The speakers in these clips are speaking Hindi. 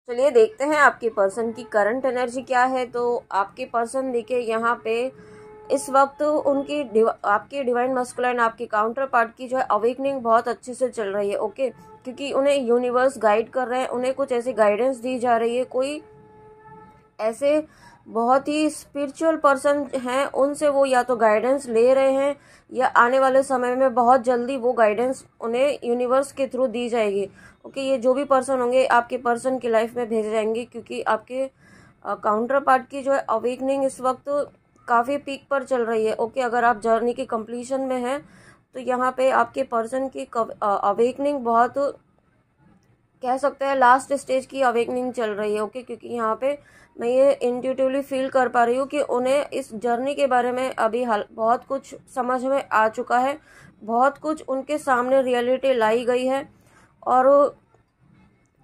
चलिए देखते हैं आपके पर्सन की करंट एनर्जी क्या है। तो आपके पर्सन देखिए यहाँ पे इस वक्त आपकी डिवाइन मस्कुलाइन आपके काउंटर पार्ट की जो है अवेकनिंग बहुत अच्छे से चल रही है। ओके, क्योंकि उन्हें यूनिवर्स गाइड कर रहे हैं, उन्हें कुछ ऐसी गाइडेंस दी जा रही है। कोई ऐसे बहुत ही स्पिरिचुअल पर्सन हैं, उनसे वो या तो गाइडेंस ले रहे हैं या आने वाले समय में बहुत जल्दी वो गाइडेंस उन्हें यूनिवर्स के थ्रू दी जाएगी। ओके, ये जो भी पर्सन होंगे आपके पर्सन की लाइफ में भेजे जाएंगे, क्योंकि आपके काउंटर पार्ट की जो है अवेकनिंग इस वक्त काफ़ी पीक पर चल रही है। ओके, अगर आप जर्नी की कंप्लीशन में हैं तो यहाँ पे आपके पर्सन की अवेकनिंग बहुत, कह सकते हैं लास्ट स्टेज की अवेकनिंग चल रही है। ओके, क्योंकि यहाँ पे मैं ये इंट्यूटिवली फील कर पा रही हूँ कि उन्हें इस जर्नी के बारे में अभी बहुत कुछ समझ में आ चुका है, बहुत कुछ उनके सामने रियलिटी लाई गई है, और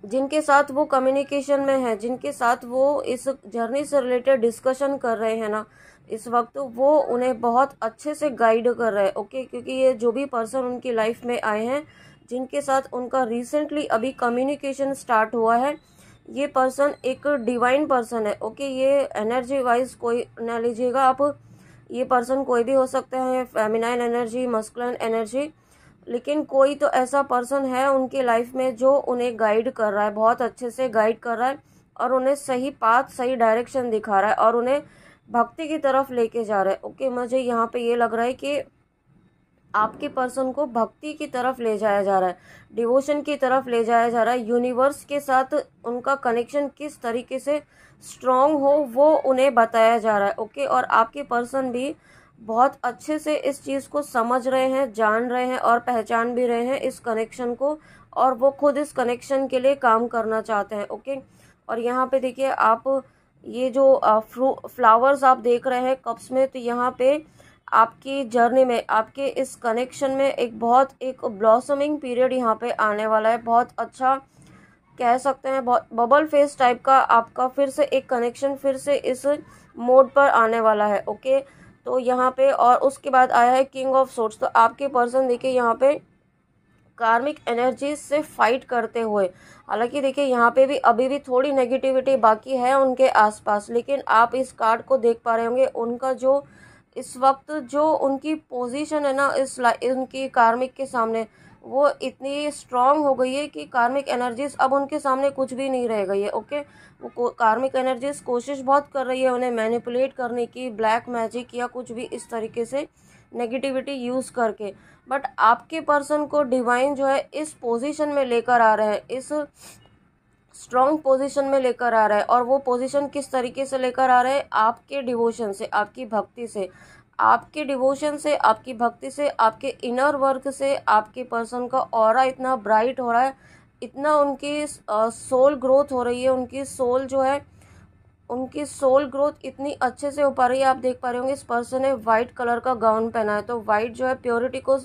जिनके साथ वो कम्युनिकेशन में है, जिनके साथ वो इस जर्नी से रिलेटेड डिस्कशन कर रहे हैं ना इस वक्त, वो उन्हें बहुत अच्छे से गाइड कर रहे हैं। ओके, क्योंकि ये जो भी पर्सन उनकी लाइफ में आए हैं, जिनके साथ उनका रिसेंटली अभी कम्युनिकेशन स्टार्ट हुआ है, ये पर्सन एक डिवाइन पर्सन है। ओके, ये एनर्जी वाइज कोई ना लीजिएगा आप, ये पर्सन कोई भी हो सकते हैं, फेमिनाइन एनर्जी, मस्कुलिन एनर्जी, लेकिन कोई तो ऐसा पर्सन है उनकी लाइफ में जो उन्हें गाइड कर रहा है, बहुत अच्छे से गाइड कर रहा है, और उन्हें सही पाथ, सही डायरेक्शन दिखा रहा है, और उन्हें भक्ति की तरफ लेके जा रहा है। ओके, मुझे यहाँ पे ये लग रहा है कि आपके पर्सन को भक्ति की तरफ ले जाया जा रहा है, डिवोशन की तरफ ले जाया जा रहा है। यूनिवर्स के साथ उनका कनेक्शन किस तरीके से स्ट्रॉन्ग हो वो उन्हें बताया जा रहा है। ओके, और आपके पर्सन भी बहुत अच्छे से इस चीज़ को समझ रहे हैं, जान रहे हैं और पहचान भी रहे हैं इस कनेक्शन को, और वो खुद इस कनेक्शन के लिए काम करना चाहते हैं। ओके, और यहाँ पे देखिए आप ये जो फ्लावर्स आप देख रहे हैं कप्स में, तो यहाँ पे आपकी जर्नी में, आपके इस कनेक्शन में एक ब्लॉसमिंग पीरियड यहाँ पे आने वाला है। बहुत अच्छा कह सकते हैं, बहुत बबल फेस टाइप का आपका फिर से एक कनेक्शन फिर से इस मोड पर आने वाला है। ओके, तो यहाँ पे और उसके बाद आया है किंग ऑफ सोर्ड्स। तो आपके पर्सन देखिए यहाँ पे कार्मिक एनर्जी से फाइट करते हुए, हालांकि देखिए यहाँ पे भी अभी भी थोड़ी नेगेटिविटी बाकी है उनके आसपास, लेकिन आप इस कार्ड को देख पा रहे होंगे, उनका जो इस वक्त जो उनकी पोजीशन है ना उनकी कार्मिक के सामने, वो इतनी स्ट्रांग हो गई है कि कार्मिक एनर्जीज अब उनके सामने कुछ भी नहीं रह गई है। ओके, वो कार्मिक एनर्जीज कोशिश बहुत कर रही है उन्हें मैनिपुलेट करने की, ब्लैक मैजिक या कुछ भी इस तरीके से नेगेटिविटी यूज़ करके, बट आपके पर्सन को डिवाइन जो है इस पोजीशन में लेकर आ रहे हैं, इस स्ट्रॉन्ग पोजीशन में लेकर आ रहा है। और वो पोजीशन किस तरीके से लेकर आ रहे हैं, आपके डिवोशन से, आपकी भक्ति से, आपके डिवोशन से, आपकी भक्ति से, आपके इनर वर्क से। आपके पर्सन का ऑरा इतना ब्राइट हो रहा है, इतना उनकी सोल ग्रोथ हो रही है, उनकी सोल जो है, उनकी सोल ग्रोथ इतनी अच्छे से हो पा रही है। आप देख पा रहे होंगे इस पर्सन ने वाइट कलर का गाउन पहना है, तो वाइट जो है प्योरिटी को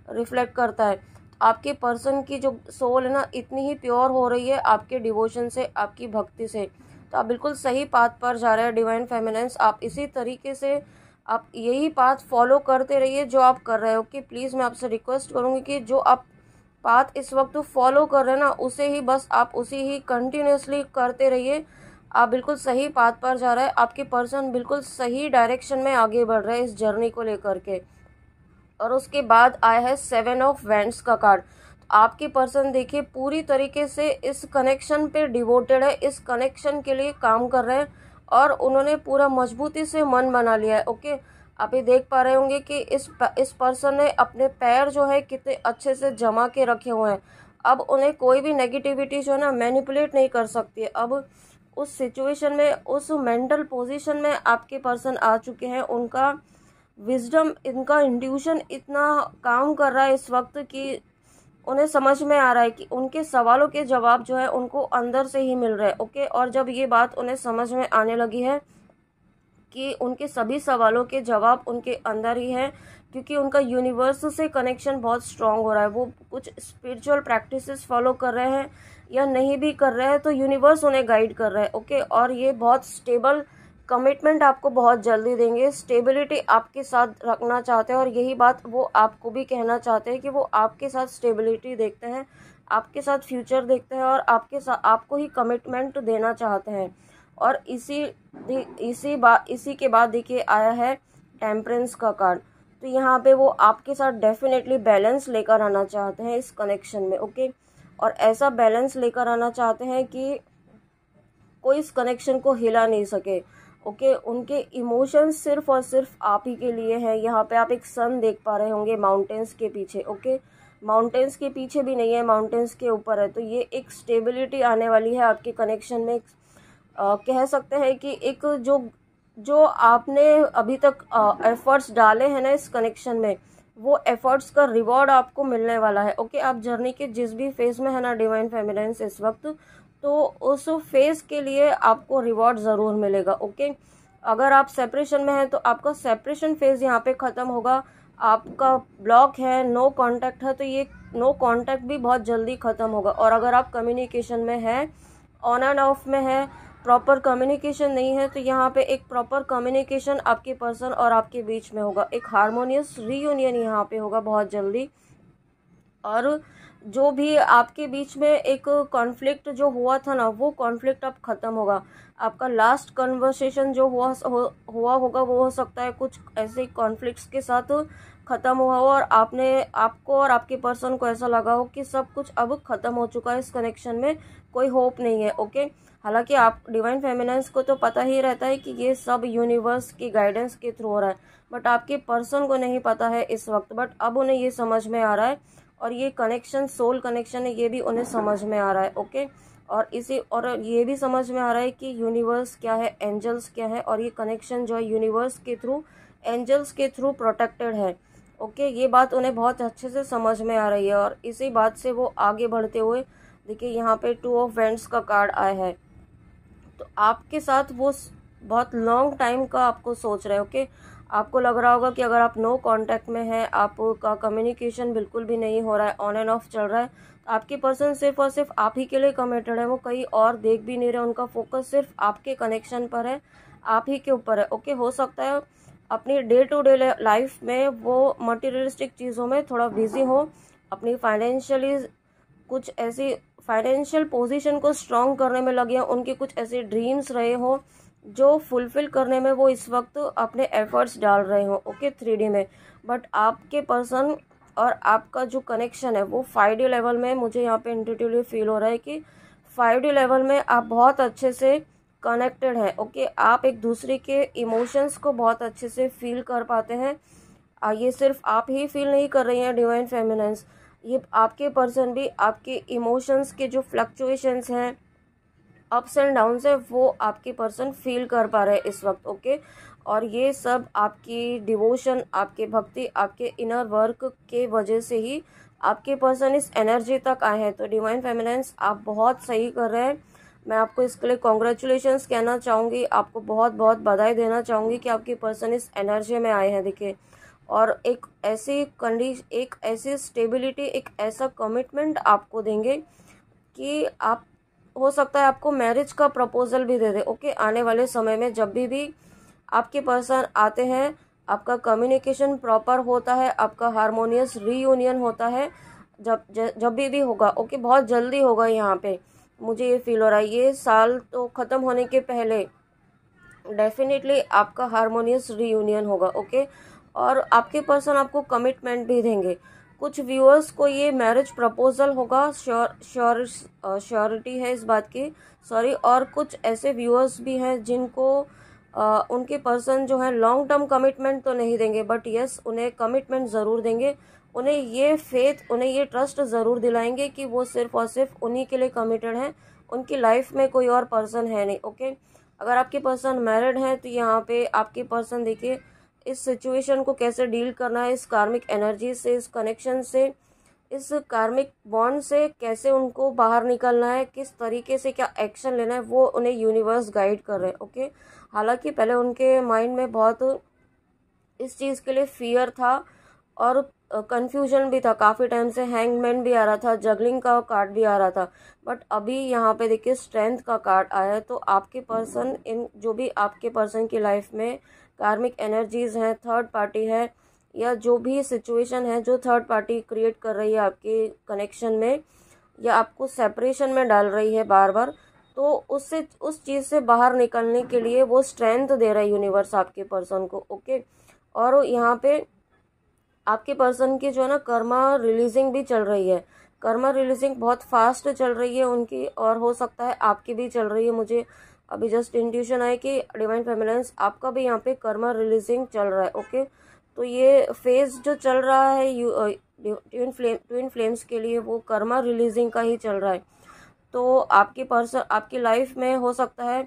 रिफ्लेक्ट करता है। आपके पर्सन की जो सोल है ना इतनी ही प्योर हो रही है आपके डिवोशन से, आपकी भक्ति से। तो आप बिल्कुल सही पाथ पर जा रहे हैं डिवाइन फेमिनाइन्स। आप इसी तरीके से आप यही पाथ फॉलो करते रहिए जो आप कर रहे हो। कि प्लीज़ मैं आपसे रिक्वेस्ट करूँगी कि जो आप पाथ इस वक्त फॉलो कर रहे हैं ना, उसे ही बस आप उसी ही कंटिन्यूसली करते रहिए। आप बिल्कुल सही पाथ पर जा रहे हैं, आपके पर्सन बिल्कुल सही डायरेक्शन में आगे बढ़ रहे हैं इस जर्नी को लेकर के। और उसके बाद आया है 7 ऑफ वैंड्स का कार्ड। आपके पर्सन देखिए पूरी तरीके से इस कनेक्शन पे डिवोटेड है, इस कनेक्शन के लिए काम कर रहे हैं, और उन्होंने पूरा मजबूती से मन बना लिया है। ओके, आप ये देख पा रहे होंगे कि इस पर्सन ने अपने पैर जो है कितने अच्छे से जमा के रखे हुए हैं। अब उन्हें कोई भी नेगेटिविटी जो है ना मैनिपुलेट नहीं कर सकती है। अब उस सिचुएशन में, उस मेंटल पोजीशन में आपके पर्सन आ चुके हैं। उनका विजडम, इनका इंट्यूशन इतना काम कर रहा है इस वक्त कि उन्हें समझ में आ रहा है कि उनके सवालों के जवाब जो है उनको अंदर से ही मिल रहे हैं। ओके, और जब ये बात उन्हें समझ में आने लगी है कि उनके सभी सवालों के जवाब उनके अंदर ही है, क्योंकि उनका यूनिवर्स से कनेक्शन बहुत स्ट्रांग हो रहा है। वो कुछ स्पिरिचुअल प्रैक्टिसेस फॉलो कर रहे हैं या नहीं भी कर रहे हैं, तो यूनिवर्स उन्हें गाइड कर रहा है। ओके, और ये बहुत स्टेबल कमिटमेंट आपको बहुत जल्दी देंगे, स्टेबिलिटी आपके साथ रखना चाहते हैं, और यही बात वो आपको भी कहना चाहते हैं कि वो आपके साथ स्टेबिलिटी देखते हैं, आपके साथ फ्यूचर देखते हैं और आपके साथ आपको ही कमिटमेंट देना चाहते हैं। और इसी के बाद देखिए आया है टेम्परेंस का कार्ड। तो यहाँ पे वो आपके साथ डेफिनेटली बैलेंस लेकर आना चाहते हैं इस कनेक्शन में, ओके। और ऐसा बैलेंस लेकर आना चाहते हैं कि कोई इस कनेक्शन को हिला नहीं सके, ओके। उनके इमोशंस सिर्फ और सिर्फ आप ही के लिए हैं। यहाँ पे आप एक सन देख पा रहे होंगे माउंटेन्स के पीछे, ओके। माउंटेन्स के पीछे भी नहीं है, माउंटेन्स के ऊपर है। तो ये एक स्टेबिलिटी आने वाली है आपके कनेक्शन में। कह सकते हैं कि एक जो आपने अभी तक एफर्ट्स डाले हैं ना इस कनेक्शन में, वो एफर्ट्स का रिवॉर्ड आपको मिलने वाला है, ओके। आप जर्नी के जिस भी फेज में है ना डिवाइन फेमिनिन्स इस वक्त, तो उस फेज के लिए आपको रिवॉर्ड ज़रूर मिलेगा, ओके। अगर आप सेपरेशन में हैं तो आपका सेपरेशन फेज यहाँ पे ख़त्म होगा। आपका ब्लॉक है, नो कांटेक्ट है, तो ये नो कांटेक्ट भी बहुत जल्दी ख़त्म होगा। और अगर आप कम्युनिकेशन में है, ऑन एंड ऑफ में है, प्रॉपर कम्युनिकेशन नहीं है, तो यहाँ पे एक प्रॉपर कम्युनिकेशन आपके पर्सन और आपके बीच में होगा। एक हारमोनियस रीयूनियन यहाँ पे होगा बहुत जल्दी। और जो भी आपके बीच में एक कॉन्फ्लिक्ट जो हुआ था ना, वो कॉन्फ्लिक्ट अब ख़त्म होगा। आपका लास्ट कन्वर्सेशन जो हुआ होगा वो हो सकता है कुछ ऐसे कॉन्फ्लिक्ट्स के साथ ख़त्म हुआ हो और आपको और आपके पर्सन को ऐसा लगा हो कि सब कुछ अब ख़त्म हो चुका है, इस कनेक्शन में कोई होप नहीं है, ओके। हालांकि आप डिवाइन फेमिनिन्स को तो पता ही रहता है कि ये सब यूनिवर्स की गाइडेंस के थ्रू हो रहा है, बट आपके पर्सन को नहीं पता है इस वक्त। बट अब उन्हें ये समझ में आ रहा है और ये कनेक्शन सोल कनेक्शन है, ये भी उन्हें समझ में आ रहा है, ओके। और ये भी समझ में आ रहा है कि यूनिवर्स क्या है, एंजल्स क्या है, और ये कनेक्शन जो है यूनिवर्स के थ्रू, एंजल्स के थ्रू प्रोटेक्टेड है, ओके। ये बात उन्हें बहुत अच्छे से समझ में आ रही है और इसी बात से वो आगे बढ़ते हुए, देखिए यहाँ पे 2 ऑफ वैंड्स का कार्ड आया है। तो आपके साथ वो बहुत लॉन्ग टाइम का आपको सोच रहे हैं, ओके। आपको लग रहा होगा कि अगर आप नो कांटेक्ट में हैं, आपका कम्युनिकेशन बिल्कुल भी नहीं हो रहा है, ऑन एंड ऑफ चल रहा है, तो आपके पर्सन सिर्फ और सिर्फ आप ही के लिए कमिटेड है। वो कहीं और देख भी नहीं रहे, उनका फोकस सिर्फ आपके कनेक्शन पर है, आप ही के ऊपर है, ओके। हो सकता है अपनी डे टू डे लाइफ में वो मटीरियलिस्टिक चीज़ों में थोड़ा बिजी हो, अपनी फाइनेंशियली कुछ ऐसी फाइनेंशियल पोजीशन को स्ट्रॉन्ग करने में लगे हों, उनके कुछ ऐसे ड्रीम्स रहे हो जो फुलफिल करने में वो इस वक्त अपने एफर्ट्स डाल रहे हो, ओके, 3D में। बट आपके पर्सन और आपका जो कनेक्शन है वो 5D लेवल में, मुझे यहाँ पे इंट्यूटिवली फील हो रहा है कि 5D लेवल में आप बहुत अच्छे से कनेक्टेड हैं, ओके। आप एक दूसरे के इमोशंस को बहुत अच्छे से फील कर पाते हैं। ये सिर्फ आप ही फील नहीं कर रही हैं डिवाइन फेमिनिन्स, ये आपके पर्सन भी आपके इमोशंस के जो फ्लक्चुएशंस हैं, अप्स एंड डाउन्स है, वो आपके पर्सन फील कर पा रहे हैं इस वक्त, ओके। और ये सब आपकी डिवोशन, आपके भक्ति, आपके इनर वर्क के वजह से ही आपके पर्सन इस एनर्जी तक आए हैं। तो डिवाइन फेमिनिन्स आप बहुत सही कर रहे हैं। मैं आपको इसके लिए कॉन्ग्रेचुलेशंस कहना चाहूँगी, आपको बहुत बहुत बधाई देना चाहूँगी कि आपके पर्सन इस एनर्जी में आए हैं, देखिए। और एक ऐसी स्टेबिलिटी, एक ऐसा कमिटमेंट आपको देंगे कि आप, हो सकता है आपको मैरिज का प्रपोजल भी दे दे, ओके। आने वाले समय में जब भी आपके पर्सन आते हैं, आपका कम्युनिकेशन प्रॉपर होता है, आपका हारमोनियस रीयूनियन होता है, जब भी होगा, ओके, बहुत जल्दी होगा। यहाँ पे मुझे ये फील हो रहा है, ये साल तो ख़त्म होने के पहले डेफिनेटली आपका हारमोनियस रीयूनियन होगा, ओके। और आपके पर्सन आपको कमिटमेंट भी देंगे। कुछ व्यूअर्स को ये मैरिज प्रपोजल होगा, श्योरिटी है इस बात की, सॉरी। और कुछ ऐसे व्यूअर्स भी हैं जिनको उनके पर्सन जो है लॉन्ग टर्म कमिटमेंट तो नहीं देंगे, बट यस उन्हें कमिटमेंट ज़रूर देंगे। उन्हें ये फेथ, उन्हें ये ट्रस्ट ज़रूर दिलाएंगे कि वो सिर्फ और सिर्फ उन्हीं के लिए कमिटेड हैं, उनकी लाइफ में कोई और पर्सन है नहीं, ओके। अगर आपके पर्सन मैरिड हैं तो यहाँ पे आपके पर्सन देखिए इस सिचुएशन को कैसे डील करना है, इस कार्मिक एनर्जी से, इस कनेक्शन से, इस कार्मिक बॉन्ड से कैसे उनको बाहर निकलना है, किस तरीके से क्या एक्शन लेना है, वो उन्हें यूनिवर्स गाइड कर रहे हैं, ओके। हालांकि पहले उनके माइंड में बहुत इस चीज़ के लिए फियर था और कंफ्यूजन भी था, काफ़ी टाइम से हैंगमैन भी आ रहा था, जगलिंग का कार्ड भी आ रहा था, बट अभी यहाँ पे देखिए स्ट्रेंथ का कार्ड आया है। तो आपके पर्सन, इन जो भी आपके पर्सन की लाइफ में कार्मिक एनर्जीज हैं, थर्ड पार्टी है, या जो भी सिचुएशन है जो थर्ड पार्टी क्रिएट कर रही है आपके कनेक्शन में, या आपको सेपरेशन में डाल रही है बार बार, तो उससे उस चीज़ से बाहर निकलने के लिए वो स्ट्रेंथ दे रहा है यूनिवर्स आपके पर्सन को। ओके, और यहाँ पे आपके पर्सन की जो है ना कर्मा रिलीजिंग भी चल रही है। कर्मा रिलीजिंग बहुत फास्ट चल रही है उनकी, और हो सकता है आपकी भी चल रही है। मुझे अभी जस्ट इंट्यूशन आया कि डिवाइन फेमिनाइंस आपका भी यहाँ पे कर्मा रिलीजिंग चल रहा है। ओके, तो ये फेज जो चल रहा है ट्विन फ्लेम्स के लिए वो कर्मा रिलीजिंग का ही चल रहा है। तो आपके पर्सन आपकी लाइफ में हो सकता है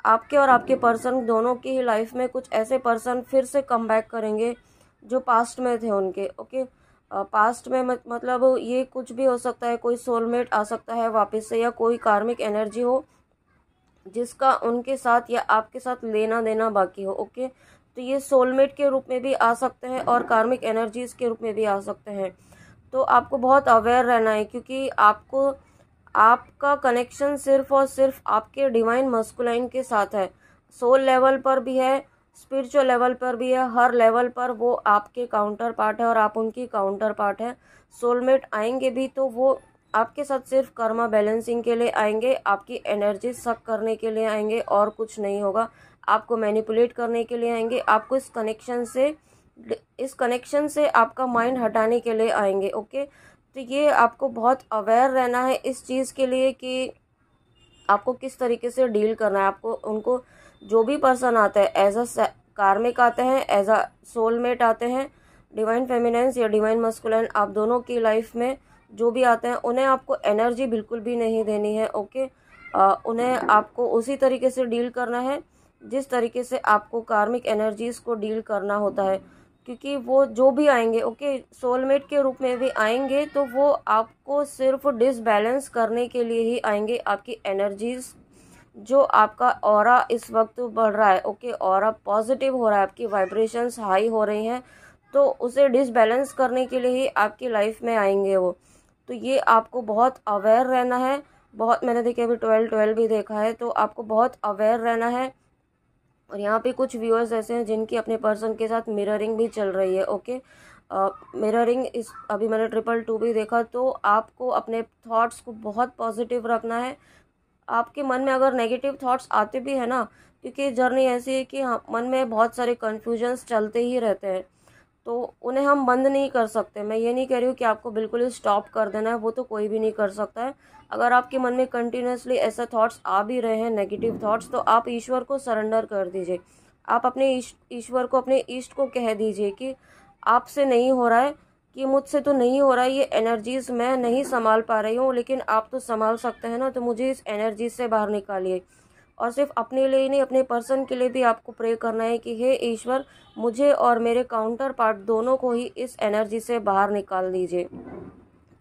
आपके और आपके पर्सन दोनों की ही लाइफ में कुछ ऐसे पर्सन फिर से कम बैक करेंगे जो पास्ट में थे उनके। ओके, पास्ट में मतलब ये कुछ भी हो सकता है, कोई सोलमेट आ सकता है वापस से, या कोई कार्मिक एनर्जी हो जिसका उनके साथ या आपके साथ लेना देना बाकी हो। ओके, तो ये सोलमेट के रूप में भी आ सकते हैं और कार्मिक एनर्जीज के रूप में भी आ सकते हैं। तो आपको बहुत अवेयर रहना है, क्योंकि आपको आपका कनेक्शन सिर्फ और सिर्फ आपके डिवाइन मस्कुलाइन के साथ है। सोल लेवल पर भी है, स्पिरिचुअल लेवल पर भी है, हर लेवल पर वो आपके काउंटर पार्ट है और आप उनकी काउंटर पार्ट है। सोलमेट आएंगे भी तो वो आपके साथ सिर्फ कर्मा बैलेंसिंग के लिए आएंगे, आपकी एनर्जी सक करने के लिए आएंगे और कुछ नहीं होगा। आपको मैनिपुलेट करने के लिए आएंगे, आपको इस कनेक्शन से आपका माइंड हटाने के लिए आएंगे। ओके, तो ये आपको बहुत अवेयर रहना है इस चीज़ के लिए कि आपको किस तरीके से डील करना है। आपको उनको जो भी पर्सन आता है एज अ कार्मिक आते हैं, एज अ सोलमेट आते हैं, डिवाइन फेमिनाइंस या डिवाइन मस्कुलाइन, आप दोनों की लाइफ में जो भी आते हैं उन्हें आपको एनर्जी बिल्कुल भी नहीं देनी है। ओके, उन्हें आपको उसी तरीके से डील करना है जिस तरीके से आपको कार्मिक एनर्जीज को डील करना होता है, क्योंकि वो जो भी आएंगे ओके सोलमेट के रूप में भी आएंगे तो वो आपको सिर्फ डिसबैलेंस करने के लिए ही आएंगे। आपकी एनर्जीज जो आपका ऑरा इस वक्त बढ़ रहा है, ओके ऑरा पॉजिटिव हो रहा है, आपकी वाइब्रेशंस हाई हो रही हैं, तो उसे डिसबैलेंस करने के लिए ही आपकी लाइफ में आएंगे वो। तो ये आपको बहुत अवेयर रहना है। बहुत मैंने देखिए अभी 12 भी देखा है, तो आपको बहुत अवेयर रहना है। और यहाँ पे कुछ व्यूअर्स ऐसे हैं जिनकी अपने पर्सन के साथ मिररिंग भी चल रही है। ओके, मिररिंग इस अभी मैंने 222 भी देखा। तो आपको अपने थॉट्स को बहुत पॉजिटिव रखना है। आपके मन में अगर नेगेटिव थॉट्स आते भी है ना, क्योंकि जर्नी ऐसी है कि हाँ मन में बहुत सारे कन्फ्यूजन्स चलते ही रहते हैं, तो उन्हें हम बंद नहीं कर सकते। मैं ये नहीं कह रही हूँ कि आपको बिल्कुल ही स्टॉप कर देना है, वो तो कोई भी नहीं कर सकता है। अगर आपके मन में कंटिन्यूसली ऐसा थॉट्स आ भी रहे हैं नेगेटिव थॉट्स, तो आप ईश्वर को सरेंडर कर दीजिए। आप अपने ईश्वर को, अपने ईष्ट को कह दीजिए कि आपसे नहीं हो रहा है, कि मुझसे तो नहीं हो रहा है, ये एनर्जीज मैं नहीं संभाल पा रही हूँ, लेकिन आप तो संभाल सकते हैं ना, तो मुझे इस एनर्जी से बाहर निकालिए। और सिर्फ अपने लिए ही नहीं, अपने पर्सन के लिए भी आपको प्रे करना है कि हे ईश्वर, मुझे और मेरे काउंटर पार्ट दोनों को ही इस एनर्जी से बाहर निकाल दीजिए।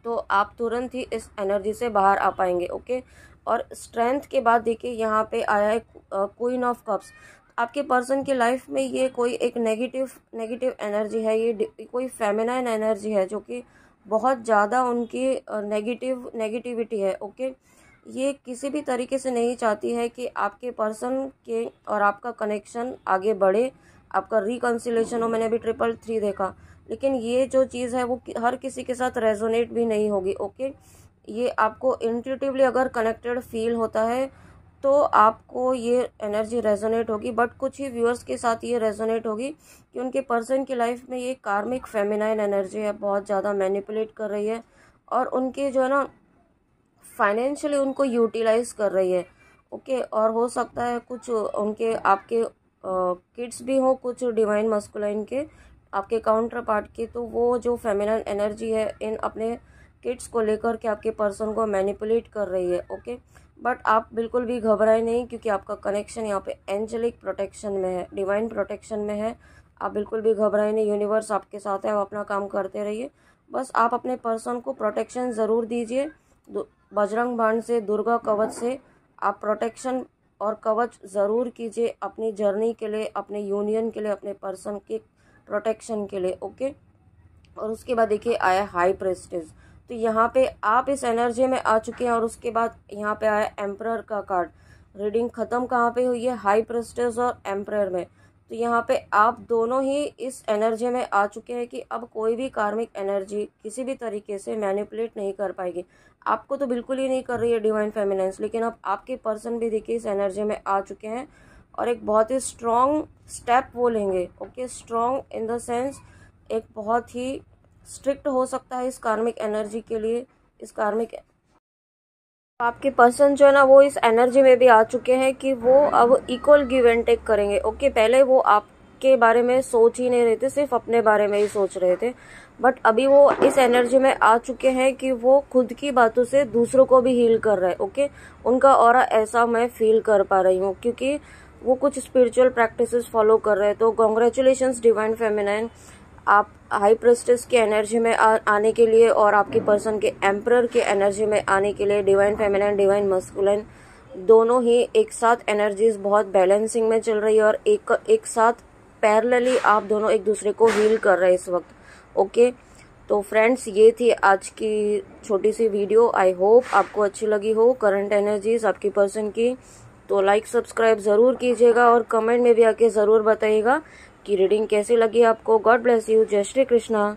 तो आप तुरंत ही इस एनर्जी से बाहर आ पाएंगे। ओके, और स्ट्रेंथ के बाद देखिए यहाँ पे आया है क्वीन ऑफ कप्स। आपके पर्सन की लाइफ में ये कोई एक नेगेटिव एनर्जी है, ये कोई फेमिनाइन एनर्जी है जो कि बहुत ज़्यादा उनकी नेगेटिविटी है। ओके, ये किसी भी तरीके से नहीं चाहती है कि आपके पर्सन के और आपका कनेक्शन आगे बढ़े, आपका रिकन्सिलेशन हो। मैंने अभी 333 देखा, लेकिन ये जो चीज़ है वो हर किसी के साथ रेजोनेट भी नहीं होगी। ओके, ये आपको इंट्यूटिवली अगर कनेक्टेड फील होता है तो आपको ये एनर्जी रेजोनेट होगी, बट कुछ ही व्यूअर्स के साथ ये रेजोनेट होगी कि उनके पर्सन की लाइफ में ये कार्मिक फेमिनाइन एनर्जी है, बहुत ज़्यादा मैनिपुलेट कर रही है और उनके जो है ना फाइनेंशियली उनको यूटिलाइज कर रही है। ओके, और हो सकता है कुछ उनके आपके किड्स भी हों, कुछ डिवाइन मस्कुलाइन के आपके काउंटर पार्ट के, तो वो जो फेमिनाइन एनर्जी है इन अपने किड्स को लेकर के आपके पर्सन को मैनिपुलेट कर रही है। ओके, बट आप बिल्कुल भी घबराए नहीं, क्योंकि आपका कनेक्शन यहाँ पे एंजेलिक प्रोटेक्शन में है, डिवाइन प्रोटेक्शन में है। आप बिल्कुल भी घबराए नहीं, यूनिवर्स आपके साथ है, आप अपना काम करते रहिए। बस आप अपने पर्सन को प्रोटेक्शन ज़रूर दीजिए, बजरंग बाण से, दुर्गा कवच से आप प्रोटेक्शन और कवच ज़रूर कीजिए अपनी जर्नी के लिए, अपने यूनियन के लिए, अपने पर्सन के प्रोटेक्शन के लिए। ओके, और उसके बाद देखिए आया हाई प्रेस्टेज। तो यहाँ पे आप इस एनर्जी में आ चुके हैं और उसके बाद यहाँ पे आया एम्परर का कार्ड। रीडिंग ख़त्म कहाँ पे हुई है? हाई प्रेस्टेज और एम्परर में। तो यहाँ पे आप दोनों ही इस एनर्जी में आ चुके हैं कि अब कोई भी कार्मिक एनर्जी किसी भी तरीके से मैनिपुलेट नहीं कर पाएगी। आपको तो बिल्कुल ही नहीं कर रही है डिवाइन फेमिनेंस, लेकिन अब आपके पर्सन भी देखिए इस एनर्जी में आ चुके हैं और एक बहुत ही स्ट्रॉन्ग स्टेप वो लेंगे। Okay, strong in the sense एक बहुत ही स्ट्रिक्ट हो सकता है इस कार्मिक एनर्जी के लिए। इस कार्मिक आपके पर्सन जो है ना वो इस एनर्जी में भी आ चुके हैं कि वो अब इक्वल गिव एंड टेक करेंगे। ओके, पहले वो आपके बारे में सोच ही नहीं रहे थे, सिर्फ अपने बारे में ही सोच रहे थे, बट अभी वो इस एनर्जी में आ चुके हैं कि वो खुद की बातों से दूसरों को भी हील कर रहे हैं। ओके, उनका ऑरा ऐसा मैं फील कर पा रही हूँ क्योंकि वो कुछ स्पिरिचुअल प्रैक्टिसेस फॉलो कर रहे हैं। तो कॉन्ग्रेचुलेशंस डिवाइन फेमिनाइन, आप हाई प्रेस्टिस की एनर्जी में आने के लिए और आपके पर्सन के एम्परर के एनर्जी में आने के लिए डिवाइन फेमिनाइन डिवाइन मस्कुलिन दोनों ही एक साथ एनर्जीज बहुत बैलेंसिंग में चल रही है और एक साथ पैरेलली आप दोनों एक दूसरे को हील कर रहे हैं इस वक्त। ओके, तो फ्रेंड्स ये थी आज की छोटी सी वीडियो। आई होप आपको अच्छी लगी हो करंट एनर्जीज आपकी पर्सन की। तो लाइक सब्सक्राइब ज़रूर कीजिएगा और कमेंट में भी आके ज़रूर बताइएगा कि रीडिंग कैसी लगी आपको। God bless you. जय श्री कृष्णा।